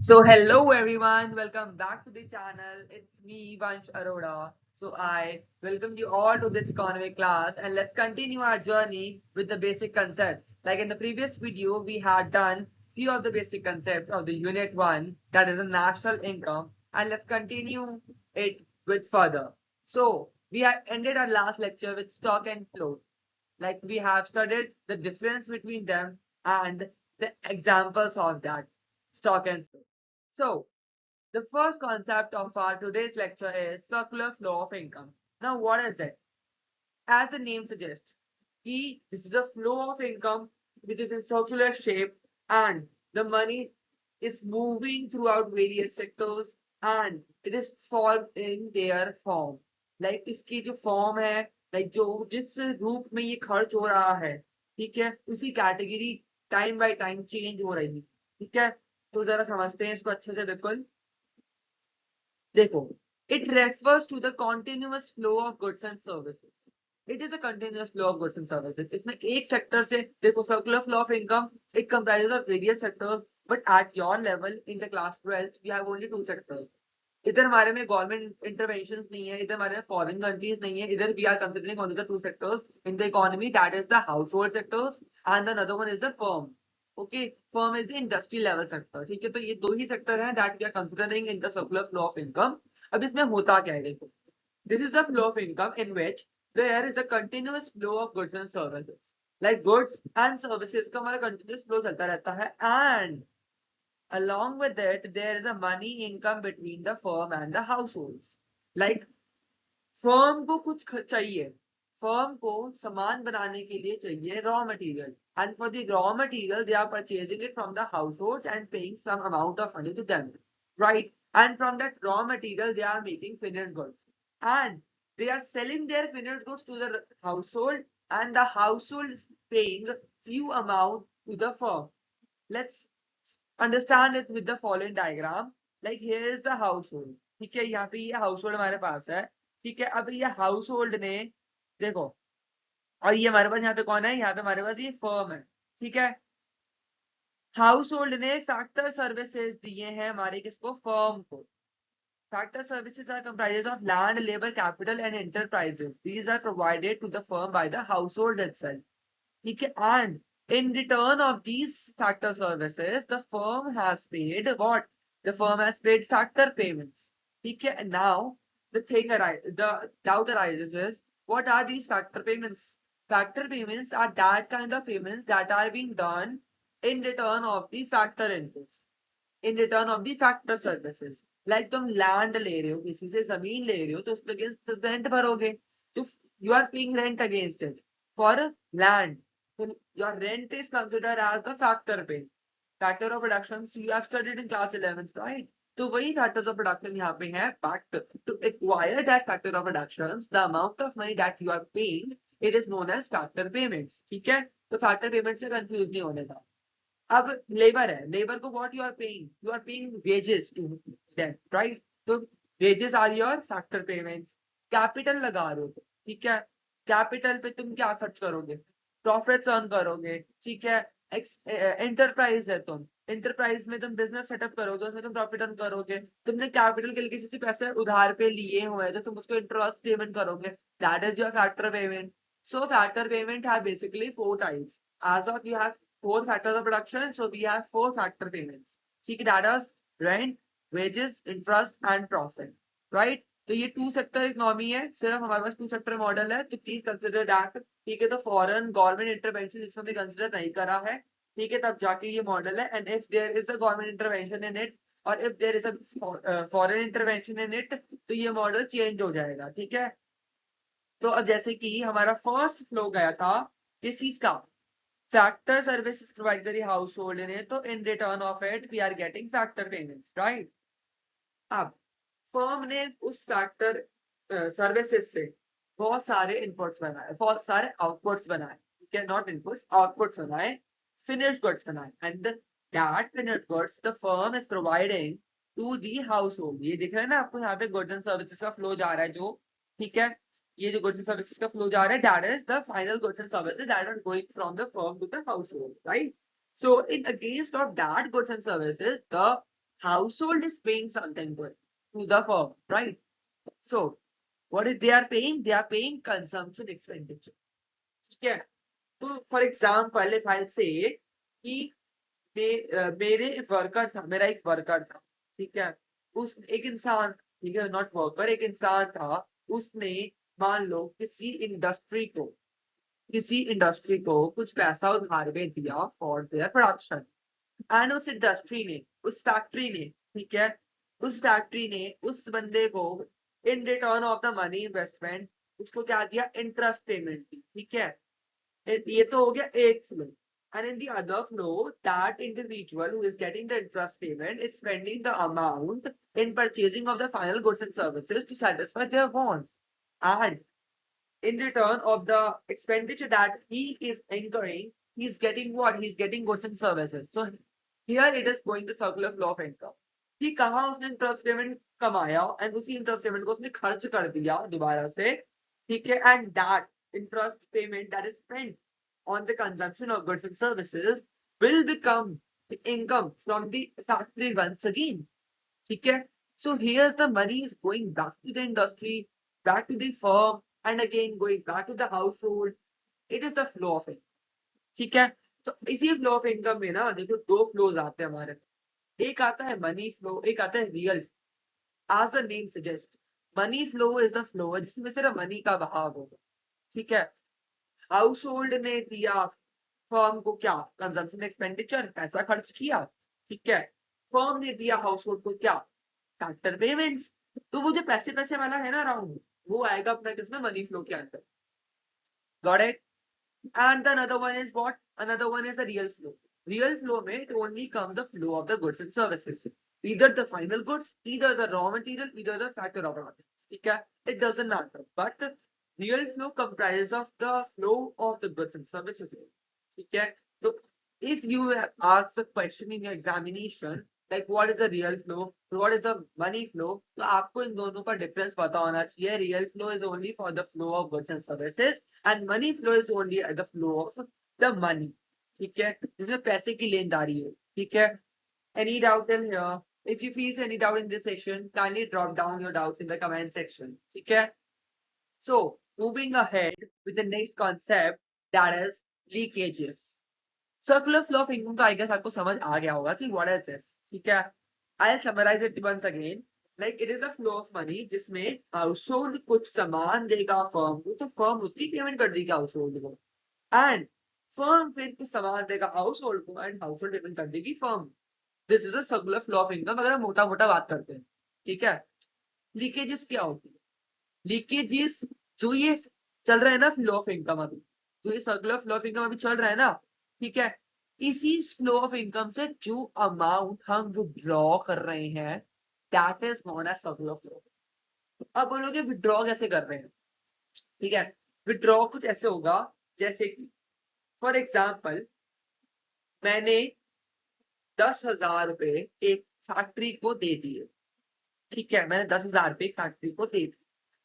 So hello everyone, welcome back to the channel. It's me Vansh Arora. So I welcome you all to this economy class and let's continue our journey with the basic concepts. Like in the previous video, we had done few of the basic concepts of the unit 1, that is the national income, and let's continue it with further. So we have ended our last lecture with stock and flow. Like we have studied the difference between them and the examples of that stock and flow. So the first concept of our today's lecture is circular flow of income. Now what is it? As the name suggests, this is a flow of income which is in circular shape and the money is moving throughout various sectors and it is formed in their form. Like इसकी जो form है, like जो जिस रूप में ये खर्च हो रहा है, ठीक है, उसी category time by time change हो रही है, ठीक है। तो जरा समझते हैं इसको अच्छे से। बिल्कुल देखो, it refers to the continuous flow of goods and services. It is a continuous flow of goods and services. इसमें एक सेक्टर से देखो, circular flow of income, it comprises of various sectors, but at your level in the class 12th we have only two sectors. इधर हमारे में government interventions नहीं है, इधर हमारे में फॉरेन कंट्रीज नहीं है, इधर we are considering only the two sectors in the economy, that is the household sectors and the other one is the firm. Okay, firm is the industry level sector, ठीक है। तो ये दो ही sector हैं that we are considering in the circular flow of income. अब इसमें होता क्या है, देखो, this is the flow of income in which there is a continuous flow of goods and services. Like goods and services का हमारा continuous flow चलता रहता है and along with it there is a money income between the firm and the households. Like firm को कुछ चाहिए, firm को सामान बनाने के लिए चाहिए raw material, and for the raw material they are purchasing it from the households and paying some amount of money to them, right? And from that raw material they are making finished goods and they are selling their finished goods to the household and the household is paying few amount to the firm. Let's understand it with the following diagram. Like here is the household, ठीक है, यहाँ पे ये house hold हमारे पास है, ठीक है। अब ये हाउस होल्ड ने देखो, और ये हमारे पास यहाँ पे कौन है, यहाँ पे हमारे पास ये फर्म है, ठीक है। हाउस होल्ड ने फैक्टर सर्विसेज दिए हैं हमारे किसको, फर्म को। Factor services are comprises of land, labor, capital and enterprises. These are provided to the firm by the household itself, ठीक है। And in return of these factor services the firm has paid what, the firm has paid factor payments, ठीक है। And now the doubt arises is, what are these factor payments? Factor payments are that kind of payments that are being done in return of the factor inputs, in return of the factor services. Like तुम land ले रहे हो, किसी से जमीन ले रहे हो, तो उसके अगेंस्ट रेंट भरोगे, तो you are paying rent against it for land, so your rent is considered as the factor pay. Factor of production you have studied in class 11th, right? तो वही factors of production यहाँ पे है, but to acquire that factor of productions, the amount of money that you are paying, it is known as factor payments, ठीक है। तो factor payments से confuse नहीं होने का। अब लेबर है, लेबर को what you are paying wages to them, right? तो wages are your factor payments. Capital लगा रहे हो, ठीक है, कैपिटल पे तुम क्या खर्च करोगे, प्रॉफिट्स अर्न करोगे, ठीक है। एंटरप्राइज है, तुम एंटरप्राइज में तुम बिजनेस सेटअप करोगे, उसमें तुम प्रॉफिट अर्न करोगे। तुमने कैपिटल के लिए किसी से पैसे उधार पे लिए हुए हैं तो तुम उसको इंटरेस्ट पेमेंट करोगे, that is your factor payment. So factor payment have basically four types. As of you have four factors of production, so we have four factor payments, ठीक है, that is rent, wages, interest and profit, right? तो ये to sector economy है, सिर्फ हमारे पास to sector model है, तो please consider that, ठीक है। तो फॉरेन गवर्नमेंट इंटरवेंशन इसमें हमने कंसिडर नहीं करा है, ठीक है, तब जाके ये मॉडल है। And if there is a government intervention in it और if there is a foreign intervention in it, तो ये मॉडल चेंज हो जाएगा, ठीक है। तो अब जैसे कि हमारा फर्स्ट फ्लो गया था किस चीज का, फैक्टर सर्विसेज प्रोवाइड करी हाउस होल्ड ने, तो in return of it we are getting factor payments, right? अब फर्म ने उस फैक्टर सर्विसेज से बहुत सारे इनपुट्स बनाए, बहुत सारे आउटपुट्स बनाए, ठीक है, नॉट इनपुट्स, आउटपुट्स बनाए, फिनिश्ड गुड्स बनाए, and that finished goods the firm is providing to the household. ये दिख रहा है ना आपको, यहाँ पे गुड्स एंड सर्विसेज का फ्लो जा रहा है जो, ठीक है, ये जो गुड्स एंड सर्विसेज का फ्लो जा रहा है, that is the final goods and services that are going from the firm to the household, right? So in against of that goods and services, the household is paying something to the firm, right? So what is they are paying? They are paying consumption expenditure. ठीक है? तो for example if I से कि मेरे worker था, मेरा एक worker था, ठीक है, उस एक इंसान, ठीक है, नॉट वर्कर, एक इंसान था, उसने मान लो किसी इंडस्ट्री को कुछ पैसा उधार में दिया फॉर देयर प्रोडक्शन, एंड उस इंडस्ट्री ने, उस फैक्ट्री ने, ठीक है, उस फैक्ट्री ने उस बंदे को इन return of the money investment उसको क्या दिया, इंटरेस्ट पेमेंट दी, ठीक है। ये तो हो गया एक flow, and in the other flow that individual who is getting the interest payment is spending the amount in purchasing of the final goods and services to satisfy their wants, and in return of the expenditure that he is incurring, he's getting what, he's getting goods and services. So here it is going to circular flow of income कि कहाँ उसने interest payment कमाया and उसी interest payment को उसने खर्च कर दिया दोबारा से, ठीक है, and that interest payment that is spent on the consumption of goods and services will become the income from the factory once again. Okay? So here's the money is going back to the industry, back to the firm, and again going back to the household. It is the flow of income. ठीक है? तो इसी flow of income में ना देखो दो flows आते हैं हमारे, एक आता है मनी फ्लो, एक आता है real. As the name suggest, money flow is the flow जिसमें सिर्फ मनी का बहाव होगा, ठीक है। हाउस होल्ड ने दिया फर्म को क्या, कंजम्पशन एक्सपेंडिचर, पैसा खर्च किया, ठीक है। फर्म ने दिया हाउस होल्ड को क्या, फैक्टर पेमेंट्स। तो वो जो पैसे पैसे वाला है ना राउंड, वो आएगा अपना किसमें, मनी फ्लो के अंदर। Got it? And another one is what, another one is the real flow. Real flow में it only comes the flow of the goods and services, either the final goods, either the raw material, either the factor of raw materials, ठीक है, it doesn't matter, but real flow comprises of the flow of the goods and services, ठीक है। तो if you ask the question in your examination like what is the real flow, what is the money flow, तो आपको इन दोनों का difference पता होना चाहिए। real flow is only for the flow of goods and services and money flow is only the flow of the money, ठीक है, जिसमें पैसे की लेनदारी है, ठीक है। Any doubt till here? If you feel any doubt in this session, kindly drop down your doubts in the comment section, ठीक है। So moving ahead with the next concept, that is leakages. Circular flow of income का I guess आपको समझ आ गया होगा कि what is this, ठीक है। I'll summarize it once again. Like it is the flow of money जिसमें household कुछ सामान देगा firm को, तो firm उसकी पेमेंट कर देगी household को, and firm फिर कुछ सामान देगा household को and household पेमेंट कर देगी firm। This is a circular flow of income अगर हम मोटा मोटा बात करते हैं, ठीक है। लीकेजेस क्या होती है? लीकेजेस जो ये चल रहा है ना फ्लो ऑफ इनकम, अभी जो ये सर्कुलर फ्लो ऑफ इनकम अभी चल रहा है ना, ठीक है, इसी फ्लो ऑफ इनकम से जो अमाउंट हम विड्रॉ कर रहे हैं that is known as circular flow. अब बोलोगे विड्रॉ कैसे कर रहे हैं, ठीक है। विड्रॉ कुछ ऐसे होगा जैसे कि फॉर एग्जाम्पल मैंने 10,000 रुपए एक फैक्ट्री को दे दिए, ठीक है, मैंने 10,000 रुपए एक फैक्ट्री को दे दिए,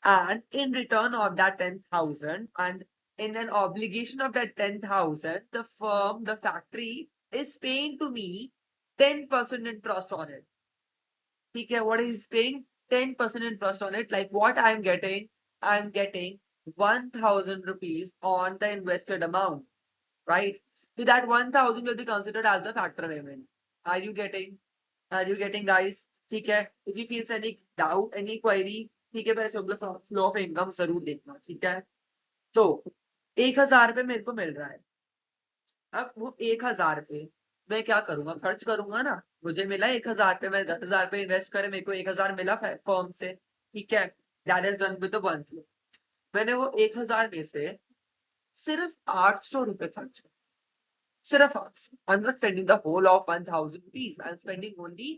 and in return of that 10,000 and in an obligation of that 10,000 the firm, the factory is paying to me 10% interest on it, ठीक है। What is paying? 10% interest on it, like what I'm getting 1,000 rupees on the invested amount, right? So that 1,000 will be considered as the factor payment. Are you getting? Are you getting, guys? ठीक है। If you feel any doubt, any query, ठीक है, पहले flow of income जरूर देखना, ठीक है। तो 1,000 रुपए मेरे को मिल रहा है, अब वो 1,000 रुपए मैं क्या करूंगा, खर्च करूंगा ना। मुझे मिला 1,000 रुपए, मैं 10,000 रुपए इन्वेस्ट करे, मेरे को 1,000 मिला फर्म से, ठीक है, that is done with the one flow. मैंने वो 1,000 में से सिर्फ 800 रुपए खर्च किए, सिर्फ 800। I am not spending the whole of 1,000 rupees, I am spending only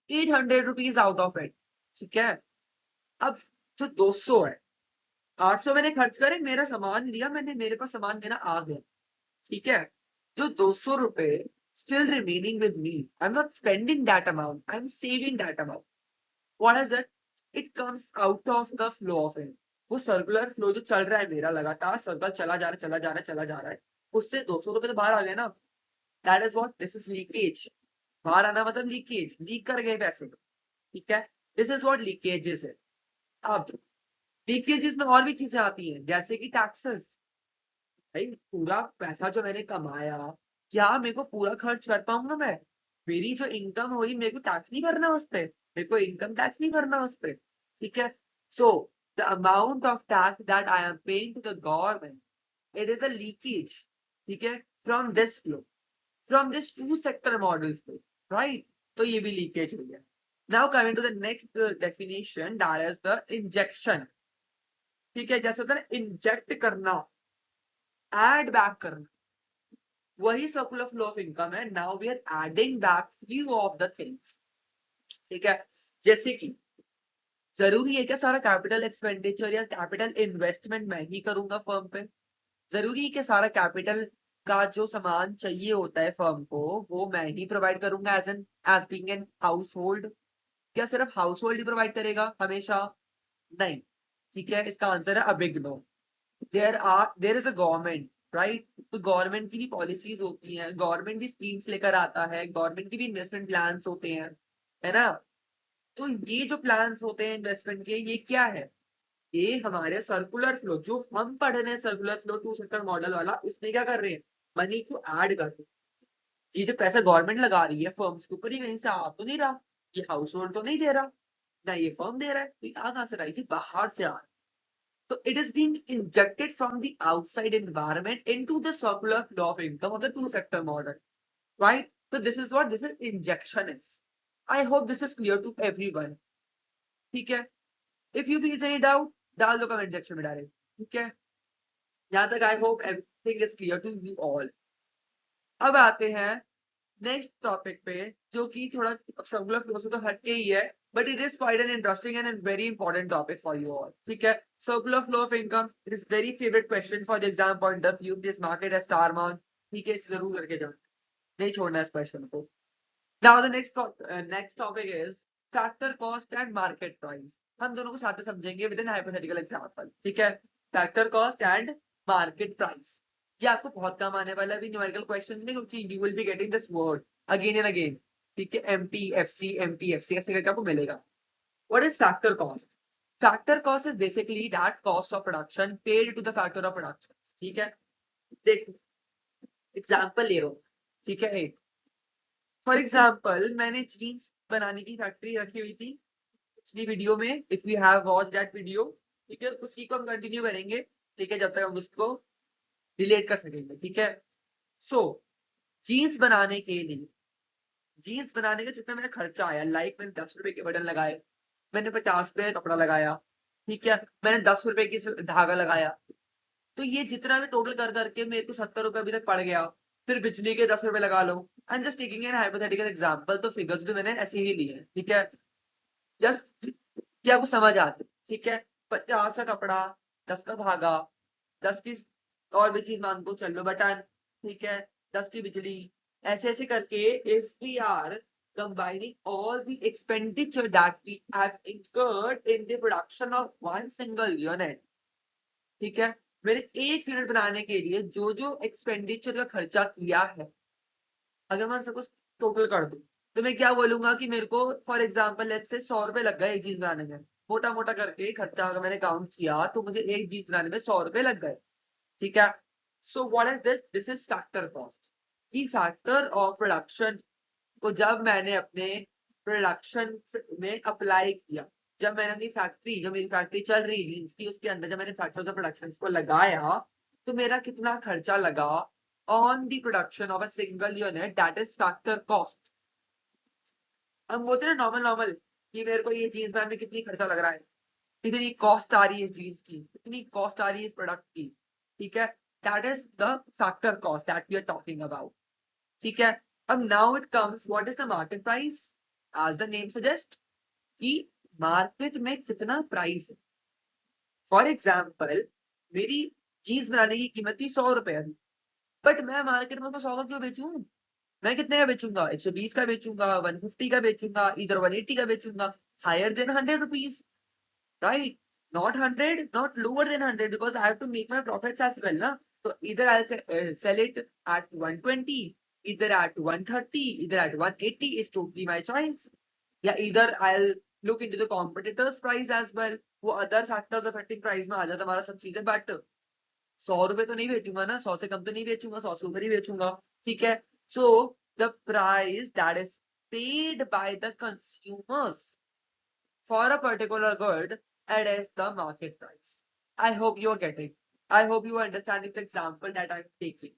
800 rupees out of it, ठीक है। अब जो 200 है, 800 मैंने खर्च करे, मेरा सामान लिया मैंने, मेरे पास सामान मेरा आ गया, ठीक है। जो 200 रुपए still remaining with me, I'm not spending that amount, I'm saving that amount. What is it? It comes out of the flow of it. वो सर्कुलर फ्लो जो चल रहा है मेरा, लगातार सर्कल चला जा रहा है, चला जा रहा है, चला जा रहा है, उससे 200 रुपए तो बाहर आ गए ना। That is what, this is leakage. बाहर आना मतलब लीकेज, लीक कर गए पैसे, ठीक है। दिस इज व्हाट लीकेजेस है। अब लीकेजेस में और भी चीजें आती हैं जैसे कि टैक्सेस। भाई पूरा पैसा जो मैंने कमाया, क्या मेरे को पूरा खर्च कर पाऊंगा मैं? मेरी जो इनकम हुई मेरे को टैक्स नहीं भरना उस पे, मेरे को इनकम टैक्स नहीं भरना उस पे, ठीक है। So the amount of tax that I am paying to the government, it is a leakage, ठीक है, from this flow, from this two sector model flow, right. तो ये भी लीकेज हो गया। Now coming to the next definition, that is the injection, ठीक है। जैसे होता है इंजेक्ट करना, एड बैक करना, वही सर्कुलर फ्लो ऑफ इनकम है। Now we are adding back few of the things, ठीक है। जैसे कि जरूरी है क्या सारा कैपिटल एक्सपेंडिचर या कैपिटल इन्वेस्टमेंट मैं ही करूंगा फर्म पे? जरूरी है कि सारा कैपिटल का जो सामान चाहिए होता है फर्म को वो मैं ही प्रोवाइड करूंगा as being an household? क्या सिर्फ हाउस होल्ड ही प्रोवाइड करेगा हमेशा? नहीं, ठीक है। इसका आंसर है a big no. There is a government, right. तो गवर्नमेंट की भी पॉलिसीज होती हैं, गवर्नमेंट भी स्कीम्स लेकर आता है, गवर्नमेंट के भी इन्वेस्टमेंट प्लान्स होते हैं, है ना। तो ये जो प्लान्स होते हैं इन्वेस्टमेंट के, ये क्या है? ये हमारे सर्कुलर फ्लो जो हम पढ़ रहे हैं, circular flow two sector model वाला, उसमें क्या कर रहे हैं? मनी को ऐड कर रहे हैं। ये जो पैसा गवर्नमेंट लगा रही है फर्म्स के ऊपर, ये कहीं से आ तो नहीं रहा, ये हाउस होल्ड तो नहीं दे रहा, ना ये फर्म दे रहा है, तो ये कहाँ से रहा है? ये बाहर से आ रहा है। So it is being injected from the outside environment into the circular flow of income of the two sector model, right? So this is what this is injection is. I hope this is clear to everyone. ठीक है। If you feel any doubt, डाल दो comment section में direct, ठीक है। यहाँ तक I hope everything is clear to you all. अब आते हैं नेक्स्ट टॉपिक पे, जो कि थोड़ा सर्कुलर फ्लो से तो हटके ही है, but it is quite an interesting and very important topic for you all, ठीक है। Circular flow of income, it is very favourite question for exam point of view, this market है star mark, ठीक है। इसे जरूर करके जाओ, नहीं छोड़ना इस क्वेश्चन को। Now the next topic is factor cost and market price. हम दोनों को साथ में समझेंगे विद एन हाइपोथेटिकल एग्जांपल, ठीक है। Factor cost and market price, ये आपको बहुत काम आने वाला है अभी न्यूमेरिकल क्वेश्चंस में, क्योंकि you will be getting this word again and again, ठीक है। एमपीएफसी ऐसे करके आपको मिलेगा। What is factor cost? Factor cost is basically that cost of production paid to the factor of production, ठीक है। देखो एग्जांपल ले रहा हूं, ठीक है। फॉर एग्जाम्पल मैंने जीन्स बनाने की फैक्ट्री रखी हुई थी पिछली वीडियो में, if you have watch that video, ठीक है। उसी को हम कंटिन्यू करेंगे, ठीक है, जब तक हम उसको रिलेट कर सकेंगे, ठीक है। सो जीन्स बनाने के लिए, जीन्स बनाने का जितना मेरा खर्चा आया, लाइक मैंने 10 रुपए के बटन लगाए, मैंने 50 रुपए का कपड़ा लगाया, ठीक है, मैंने 10 रुपए की धागा लगाया, तो ये जितना भी टोटल कर करके मेरे को 70 रुपए अभी तक पड़ गया। फिर बिजली के 10 रुपए लगा लो, and just taking an hypothetical example, तो फिगर्स भी मैंने ऐसे ही लिए हैं, ठीक है। जस्ट क्या आपको समझ आती, ठीक है। 50 का कपड़ा, 10 का धागा, 10 की और भी चीज मान को चल लो बटन, ठीक है, 10 की बिजली, ऐसे ऐसे करके if we are combining all the expenditure that we have incurred in the production of one single unit, ठीक है। मैंने एक यूनिट बनाने के लिए जो जो एक्सपेंडिचर का खर्चा किया है, अगर मैं सपोज टोटल कर दूं, तो मैं क्या बोलूंगा कि मेरे को फॉर एग्जाम्पल लेट्स से 100 रुपए लग गए एक चीज बनाने में, मोटा मोटा करके खर्चा अगर मैंने काउंट किया तो मुझे एक चीज बनाने में 100 रुपए लग गए, ठीक है। So what is this? This is factor cost. की फैक्टर ऑफ प्रोडक्शन को जब मैंने अपने प्रोडक्शन में अप्लाई किया, जब मैंने अपनी फैक्ट्री, जो मेरी फैक्ट्री चल रही थी उसके अंदर जब मैंने फैक्टर ऑफ प्रोडक्शन को लगाया, तो मेरा कितना खर्चा लगा on the production of a single unit, that is factor cost. हम बोलते हैं नॉर्मल नॉर्मल कि मेरे को ये जीन्स बनाने में कितनी खर्चा लग रहा है, कितनी कॉस्ट आ रही है इस जीन्स की, कितनी कॉस्ट आ रही है इस प्रोडक्ट की, ठीक है। That is the factor cost that we are talking about, ठीक है। अब now it comes what is the market price, as the name suggest कि मार्केट में कितना प्राइस है। फॉर एग्जाम्पल मेरी जीन्स बनाने की कीमत थी 100 रुपए अभी, बट मैं मार्केट में तो 100 का क्यों बेचूं? मैं कितने का बेचूंगा? 120 का बेचूंगा, 150 का बेचूंगा, इधर 180 का बेचूंगा, higher than 100 rupees, right? Not 100, not lower than 100, because I have to make my profits as well, na? So either I'll sell it at 120 either at 130, either at 180 is totally my choice. Yeah, either I'll look into the competitors price as well. वो other factors affecting price में आ जाता हमारा सब चीजें, but 100 रुपए तो नहीं बेचूंगा ना, 100 से कम तो नहीं बेचूंगा, 100 से ऊपर ही बेचूंगा, ठीक है. So the price that is paid by the consumers for a particular good, it is the market price. I hope you are getting. I hope you are understanding the example that I'm taking,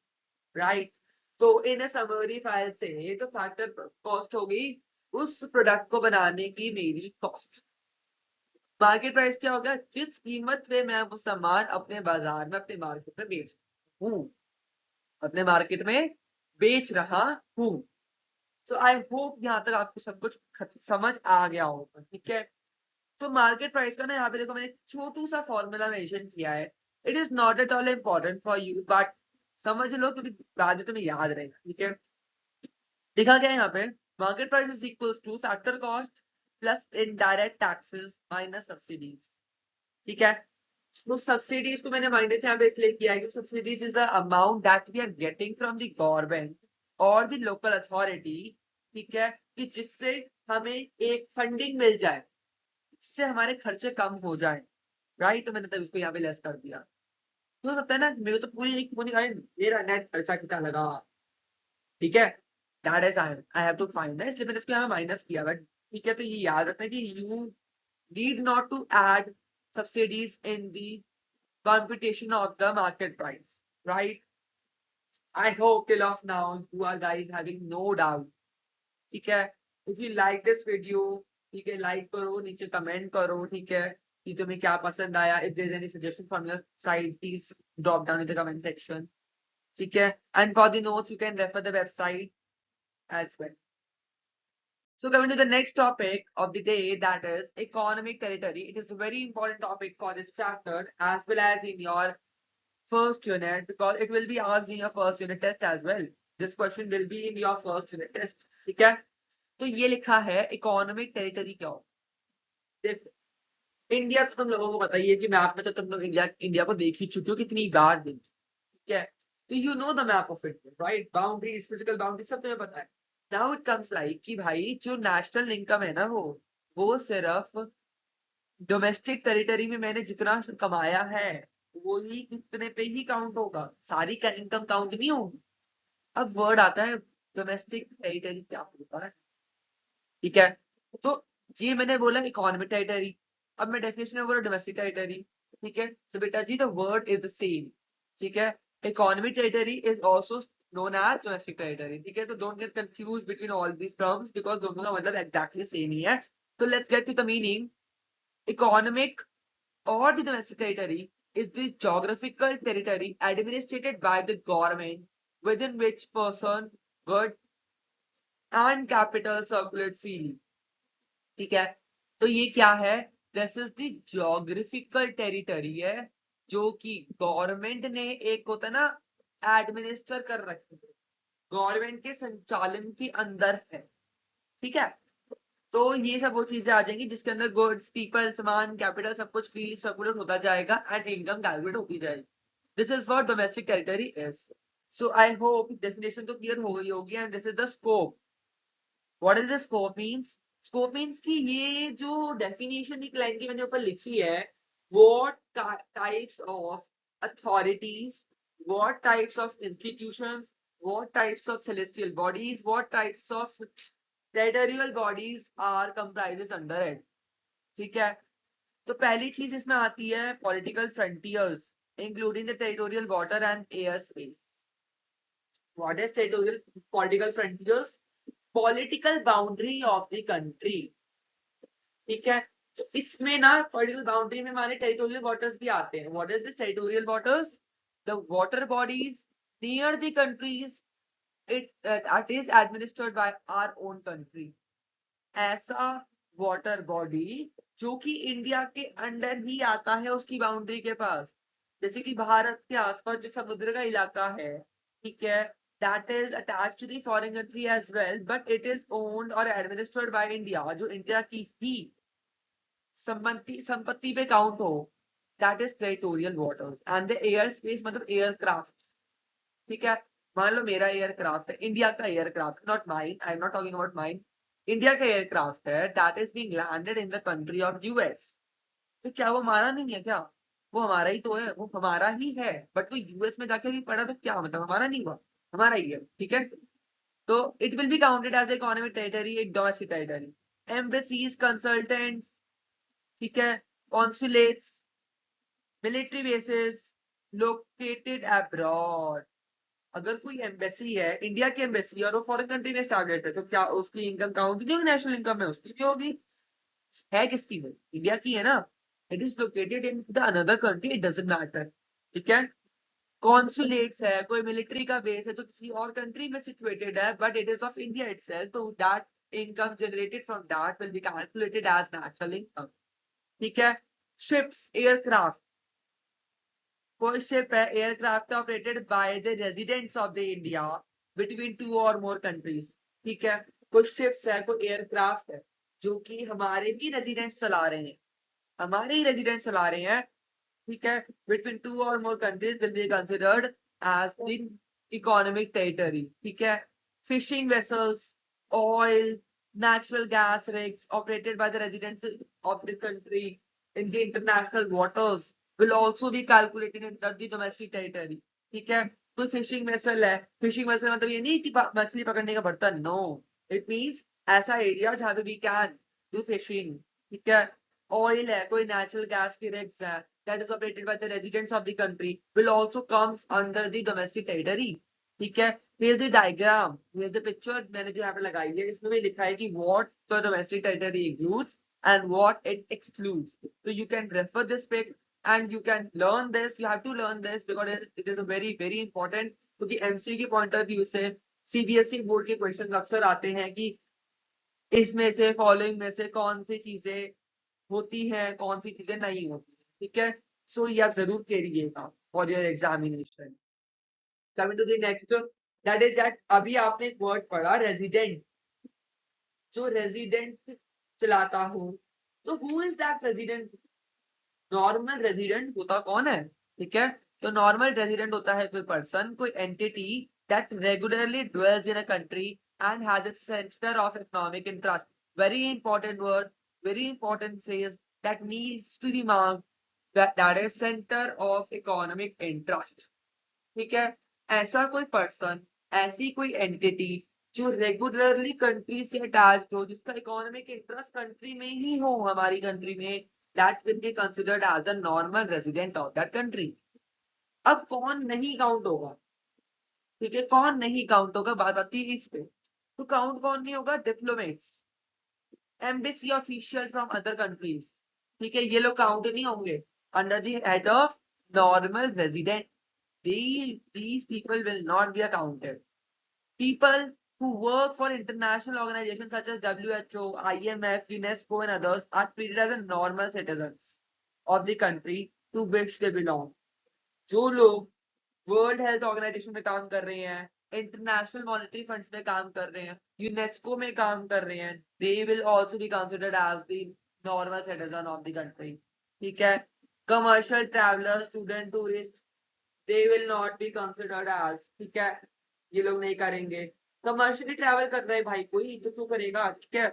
right? तो इन summary file से तो factor cost हो गई उस product को बनाने की मेरी कॉस्ट. मार्केट प्राइस क्या होगा? जिस कीमत पे मैं वो सामान अपने बाजार में अपने मार्केट में बेच हूँ, अपने मार्केट में बेच रहा हूँ. सो आई होप यहाँ तक आपको सब कुछ समझ आ गया होगा, ठीक है. तो मार्केट प्राइस का ना यहाँ पे देखो मैंने छोटू सा फॉर्मूला मेंशन किया है. It is not at all important for you, but समझ लो क्योंकि बाद में तुम्हें याद रहेगा, ठीक है. लिखा क्या है यहाँ पे? Market price is equals two factor cost plus indirect taxes minus subsidies, ठीक है. तो सब्सिडीज को मैंने माइनस यहाँ पे इसलिए किया है कि subsidies is the amount that we are getting from the government और द लोकल अथॉरिटी, ठीक है, कि जिससे हमें एक फंडिंग मिल जाए, जिससे हमारे खर्चे कम हो जाए, राइट. तो मैंने तब इसको यहाँ पे लेस कर दिया. तो हो सकता है ना मेरे को तो पूरी मेरा नेट खर्चा कितना लगा, ठीक है, that is I have to find, इसलिए मैंने इसको यहाँ माइनस किया. बट ठीक है, तो ये याद रखना कि you need not to add subsidies in the computation of the market price, right? I hope till of now you are guys having no doubt, ठीक है. if you like this video, ठीक है, लाइक करो, नीचे comment करो, ठीक है, कि तुम्हें क्या पसंद आया. if there is any suggestion from your side, please drop down in the comment section, ठीक है. and for the notes you can refer the website as well. So coming to the next topic of the day, that is economic territory. It is a very important topic for this chapter as well as in your first unit, because it will be asked in your first unit test as well. This question will be in your first unit test, ठीक है. तो ये लिखा है economic territory क्या हो. देखो, India तो तुम लोगों को पता ही है कि मैप में तो तुम लोग इंडिया इंडिया को देख ही चुके हो कितनी बार देख, ठीक है. तो you know the map of India, right. Boundaries, physical boundaries सब तुम्हें पता है. नाउ इट कम्स लाइक कि भाई जो नेशनल इनकम है ना, वो सिर्फ डोमेस्टिक टेरिटरी में मैंने जितना कमाया है वो ही कितने पे ही काउंट होगा, सारी का इनकम काउंट नहीं होगी. अब वर्ड आता है डोमेस्टिक टेरिटरी क्या होता है, ठीक है. तो ये मैंने बोला इकोनॉमिक टेरिटरी. अब मैं डेफिनेशन में बोला डोमेस्टिक टेरिटरी, ठीक है. तो बेटा जी the word is the same, ठीक है. Economic territory is also known as domestic territory, ठीक है. तो don't get confuse between all these terms because दोनों का मतलब एग्जैक्टली सेम ही है. तो let's get to the meaning. Economic or the domestic territory is the geographical territory administered by the government within which person, good and capital circulate freely, ठीक है. तो ये क्या है? This is the geographical territory है जो कि government ने एक होता है ना एडमिनिस्टर कर रखी है, गवर्नमेंट के संचालन के अंदर है, ठीक है. तो ये सब वो चीजें आ जाएंगी जिसके अंदर गुड्स, पीपल, सामान, कैपिटल सब कुछ फ्रीली सर्कुलेट होता जाएगा एंड इनकम कैलकुलेट होती जाएगी. This is what domestic territory is. So I hope definition तो क्लियर हो गई होगी. And this is the scope. What is the scope means? Scope means कि ये जो डेफिनेशन एक लाइन की मैंने ऊपर लिखी है, what types of authorities, what types of institutions, what types of celestial bodies, what types of territorial bodies are comprises under it, ठीक है. तो पहली चीज इसमें आती है political frontiers including the territorial water and air space. What is territorial political frontiers? Political boundary of the country, ठीक है. तो इसमें ना पॉलिटिकल बाउंड्री में हमारे टेरिटोरियल वाटर्स भी आते हैं. What is this territorial waters? The water bodies near the countries it is administered by our own country. ऐसा वाटर बॉडी जो कि इंडिया के अंडर ही आता है उसकी बाउंड्री के पास, जैसे कि भारत के आसपास जो समुद्र का इलाका है, ठीक है, that is attached to the foreign country as well, but it is owned or administered by India, जो इंडिया की ही संपत्ति पे काउंट हो, that is territorial waters. and the air space मतलब एयरक्राफ्ट, ठीक है. मान लो मेरा एयरक्राफ्ट है, इंडिया का aircraft, not mine, I am not talking about mine, India का एयरक्राफ्ट है, that is being landed in the country of US. तो क्या वो हमारा नहीं है क्या? वो हमारा ही तो है, वो हमारा ही है, बट वो यूएस में जाके भी पड़ा तो क्या मतलब हमारा नहीं हुआ? हमारा ही है, ठीक है। तो it will be counted as economic territory, एक डोमेस्टिक टेरिटरी। एम्बेसीज, कंसल्टेंट, ठीक है, consulates, military bases located abroad. अगर कोई एम्बेसी है, इंडिया की एम्बेसी, और वो फॉरेन कंट्री में एस्टैब्लिश्ड है, तो क्या उसकी इनकम काउंट नहीं होगी? नेशनल इनकम में उसकी भी होगी। है किसकी में? इंडिया की है ना। It is located in the another country, it doesn't matter, ठीक है। कॉन्सुलेट्स है, कोई मिलिट्री का बेस है जो किसी और कंट्री में सिचुएटेड है, but it is of India itself, तो that income generated from that will be calculated as national income, ठीक है। शिप्स, एयरक्राफ्ट, कोई शिप है, aircraft operated by the residents of the India between two और more countries, ठीक है। कोई ships है, कोई एयरक्राफ्ट है जो कि हमारे भी रेजिडेंट्स चला रहे हैं, हमारे ही रेजिडेंट्स चला रहे हैं, ठीक है, बिटवीन टू और more countries will be considered as in economic territory, ठीक है। Fishing vessels, oil, natural gas rigs operated by the residents of the country in the international waters will also be calculated in the domestic territory, ठीक है। कोई fishing vessel है, fishing vessel मतलब ये नहीं कि मछली पकड़ने का बर्तन, नो, इट मींस ऐसा एरिया जहां पे वी कैन डू फिशिंग, ठीक है। ऑयल है, कोई नेचुरल गैस की रिग्स है, that is operated by the residents of the country will also comes under the domestic territory, ठीक है। Here's the diagram, here's the picture मैंने जो यहाँ पे लगाई है, इसमें भी लिखा है कि what the domestic territory includes and what it excludes. So you can refer this pic and you can learn this, you have to learn this because it is a very very important, क्योंकि MCQ के point of view से CBSE board के question अक्सर आते हैं कि इसमें से फॉलोइंग में से कौन सी चीजें होती हैं, कौन सी चीजें नहीं होती, ठीक है। सो ये आप जरूर करिएगा for your examination. Coming to the next, that is that अभी आपने एक वर्ड पढ़ा रेजिडेंट, जो रेजिडेंट चलाता हो, तो who is that resident? Normal resident होता कौन है, ठीक है। तो नॉर्मल रेजिडेंट होता है कोई पर्सन, कोई entity that regularly dwells in a country and has a center of economic interest. Very important word, very important phrase that needs to be marked, that is center of economic interest, ठीक है। ऐसा कोई person, ऐसी कोई entity जो regularly country से attached हो, जिसका इकोनॉमिक इंटरेस्ट कंट्री में ही हो, हमारी कंट्री में, that will be considered as a normal resident of that country. अब कौन नहीं काउंट होगा, ठीक है, कौन नहीं काउंट होगा, बात आती है इस पे। तो काउंट कौन नहीं होगा? Diplomats, embassy official from other countries, ठीक है, ये लोग काउंट नहीं होंगे under the head of normal resident. These people will not be accounted. People who work for international organizations such as WHO, IMF, UNESCO, and others are treated as a normal citizens of the country to which they belong. जो लोग world health organisation में काम कर रहे हैं, international monetary funds में काम कर रहे हैं, यूनेस्को में काम कर रहे हैं, they will also be considered as the normal citizen of the country, ठीक है। Commercial traveller, student, tourist, they will not be considered as, ठीक है, ये लोग नहीं करेंगे। कमर्शियली ट्रैवल कर रहे भाई कोई तो क्यों करेगा, ठीक है।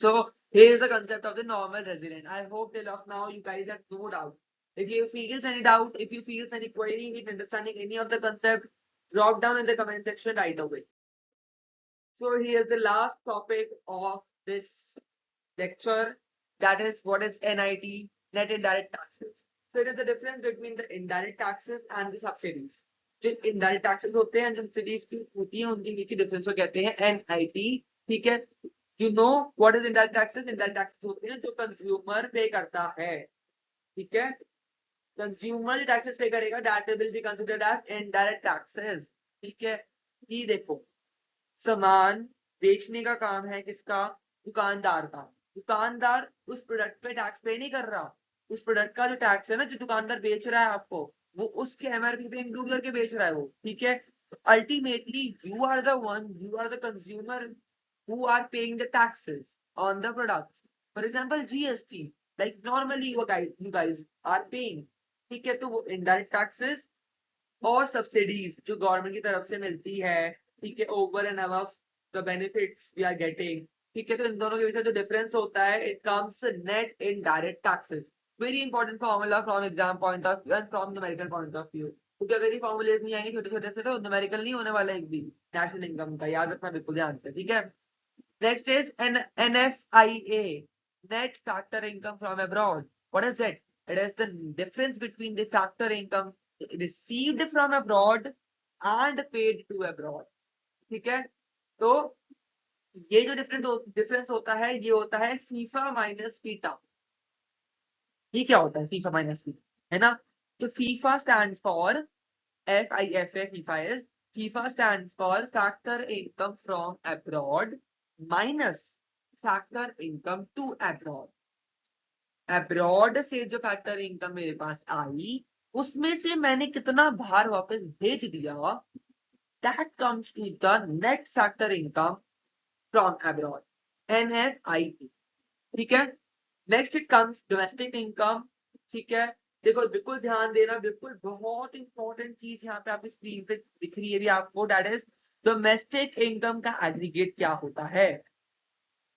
So here is the concept of the normal resident. I hope till of now you guys have no doubt. If you feel any doubt, if you feel any query in understanding any of the concept, drop down in the comment section right away. So here's the last topic of this lecture, that is what is NIT, net indirect taxes. So it is the difference between the indirect taxes and the subsidies. जो indirect taxes होते हैं, जो subsidies की होती हैं, उनके बीच के difference को कहते हैं NIT, ठीक है। You know what is indirect taxes? Indirect taxes होते हैं जो consumer pay करता है, ठीक है। Consumer taxes pay करेगा, that will be considered as indirect taxes, ठीक है। ये देखो, सामान बेचने का काम है किसका? दुकानदार का। दुकानदार उस प्रोडक्ट पे टैक्स पे नहीं कर रहा, उस प्रोडक्ट का जो टैक्स है ना, जो दुकानदार बेच रहा है आपको, वो उसके एमआरपी पे इंक्लूड करके बेच रहा है वो, ठीक है। Ultimately you are the one, you are the consumer who are paying the taxes on the products. For example, GST, like normally you guys are paying, ठीक है। तो वो indirect taxes और सब्सिडीज जो गवर्नमेंट की तरफ से मिलती है, ठीक है, over and above the benefits we are getting, ठीक है, तो इन दोनों के बीच जो डिफरेंस होता है, it comes net in direct taxes. Very important formula from exam point of view and from numerical point of view, क्योंकि अगर ये फॉर्मूलेज नहीं आएंगे छोटे छोटे से तो न्यूमेरिकल नहीं होने वाला एक भी नेशनल इनकम का, याद रखना बिल्कुल ध्यान से, ठीक है। Next is NFIA, net factor income from abroad. What is it? It is the difference between the factor income received from abroad and paid to abroad. ठीक है, तो ये जो डिफरेंस होता है, ये होता है फीफा माइनस फीटा। ये क्या होता है फीफा माइनस फीटा, है ना? तो FIFA stands for FIFA, FIFA stands for factor income from abroad minus factor income to abroad. Abroad से जो factor income मेरे पास आई, उसमें से मैंने कितना बाहर वापस भेज दिया, that comes to the net factor income from abroad, NFIE, ठीक है। Next it comes domestic income, ठीक है। देखो बिल्कुल ध्यान देना, बिल्कुल बहुत इंपॉर्टेंट चीज यहाँ पे आपकी स्क्रीन पे दिख रही है भी आपको, दैट इज डोमेस्टिक इनकम का एग्रीगेट क्या होता है।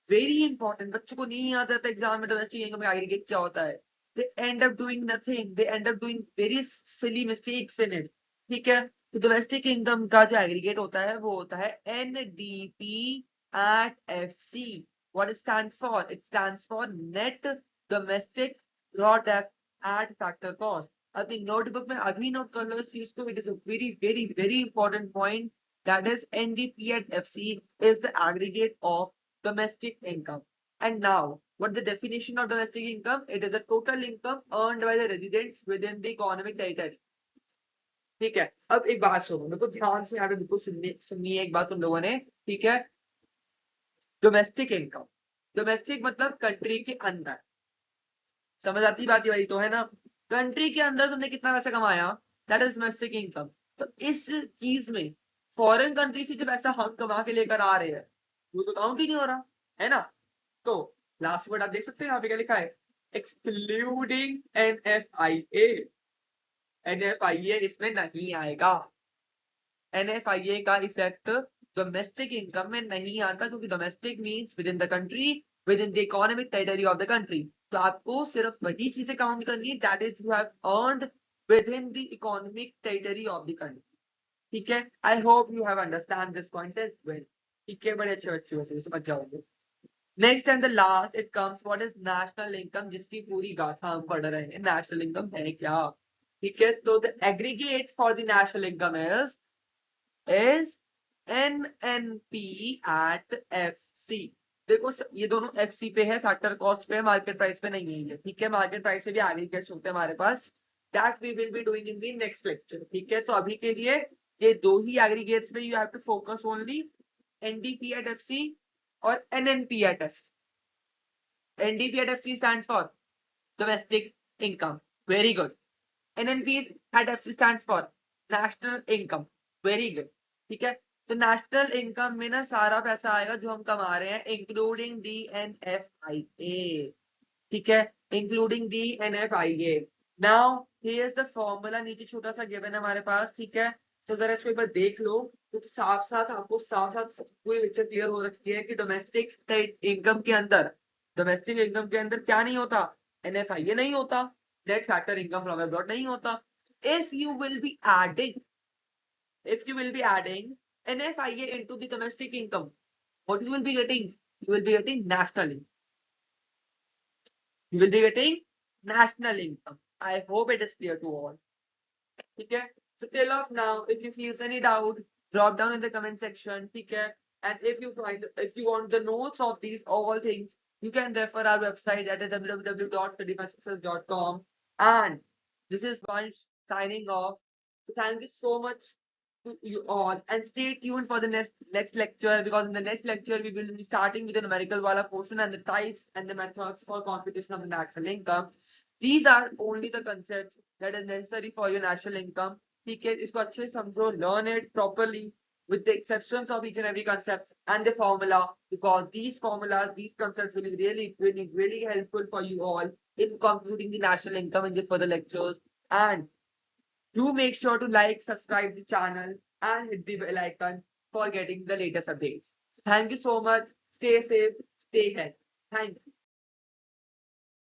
वेरी इंपॉर्टेंट, बच्चों को नहीं याद आता एग्जाम में डोमेस्टिक इनकम का एग्रीगेट क्या होता है। They end up doing nothing, they end up doing very silly mistakes in it, ठीक है। तो डोमेस्टिक इनकम का जो एग्रीगेट होता है वो होता है NDP at FC. What it stands for? It stands for net domestic product at factor cost. अपनी नोटबुक में अभी नोट कर लो इस चीज को, it is a very very very important point, that is NDP at FC is the aggregate of domestic income. And now, what the definition of domestic income? It is a total income earned by the residents within the economic territory. ठीक है, अब एक बात सुनो, मेरे को ध्यान से यहाँ पे बिल्कुल सुनिए एक बात तुम लोगों ने, ठीक है। डोमेस्टिक इनकम, डोमेस्टिक मतलब कंट्री के अंदर, समझ आती बात ये वाली तो है ना। कंट्री के अंदर तुमने कितना पैसा कमाया, दैट इज डोमेस्टिक इनकम। तो इस चीज में फॉरेन कंट्री से जो पैसा हम कमा के लेकर आ रहे हैं वो तो काउंट ही नहीं हो रहा, है ना। तो लास्ट वर्ड आप देख सकते हो यहाँ पे क्या लिखा है, एक्सक्लूडिंग NFIA। NFIA इसमें नहीं आएगा, NFIA का इफेक्ट डोमेस्टिक इनकम में नहीं आता, क्योंकि domestic means within the country, within the economic territory of the country. तो आपको सिर्फ वही चीजें काउंट करनी है that is you have earned within the economic territory of the country, ठीक है। I hope you have understand this point as well, ठीक है, बड़े अच्छे बच्चों से समझ जाओगे। Next and the last it comes what is national income, जिसकी पूरी गाथा हम पढ़ रहे हैं, नेशनल इनकम है क्या, ठीक है। तो the aggregate for the national income is NNP at FC। देखो ये दोनों FC पे है, फैक्टर कॉस्ट पे, मार्केट प्राइस पे नहीं है ये, ठीक है। मार्केट प्राइस से भी एग्रीगेट्स होते हैं हमारे पास, that we will be doing in the next lecture, ठीक है। तो अभी के लिए ये दो ही एग्रीगेट्स में you have to focus only, NDP at FC और NNP at FC। NDP at FC stands for domestic income, very good. NNP at FC stands for national income, very good, ठीक है। तो नेशनल इनकम में ना सारा पैसा आएगा जो हम कमा रहे हैं, इंक्लूडिंग दी NFIA, ठीक है, including the NFIA। Now here is the formula, नीचे छोटा सा गिवन है हमारे पास, ठीक है। तो जरा इसको एक बार देख लो, तो साफ साथ आपको साफ साथ पूरी पिक्चर क्लियर हो रखी है कि डोमेस्टिक इनकम के अंदर, डोमेस्टिक इनकम के अंदर क्या नहीं होता, NFIA नहीं होता, net factor income from abroad नहीं होता। if you will be adding if you will be adding NFIA into the domestic income, what you will be getting, you will be getting national income, you will be getting national income. I hope it is clear to all, okay. So till of now, if you feel any doubt, drop down in the comment section, okay. And if you want the notes of these all things, you can refer our website at www.studybysuccess.com. And this is Vansh signing off. So thank you so much to you all, and stay tuned for the next lecture, because in the next lecture we will be starting with the numerical wala portion and the types and the methods for computation of the national income. These are only the concepts that is necessary for your national income, ठीक है। इसको अच्छे से समझो, learn it properly with the exceptions of each and every concept and the formula, because these formulas, these concepts will be really helpful for you all in computing the national income in the further lectures. And Do make sure to like, subscribe the channel and hit the bell icon for getting the latest updates. So thank you so much. Stay safe, stay healthy. Thank you.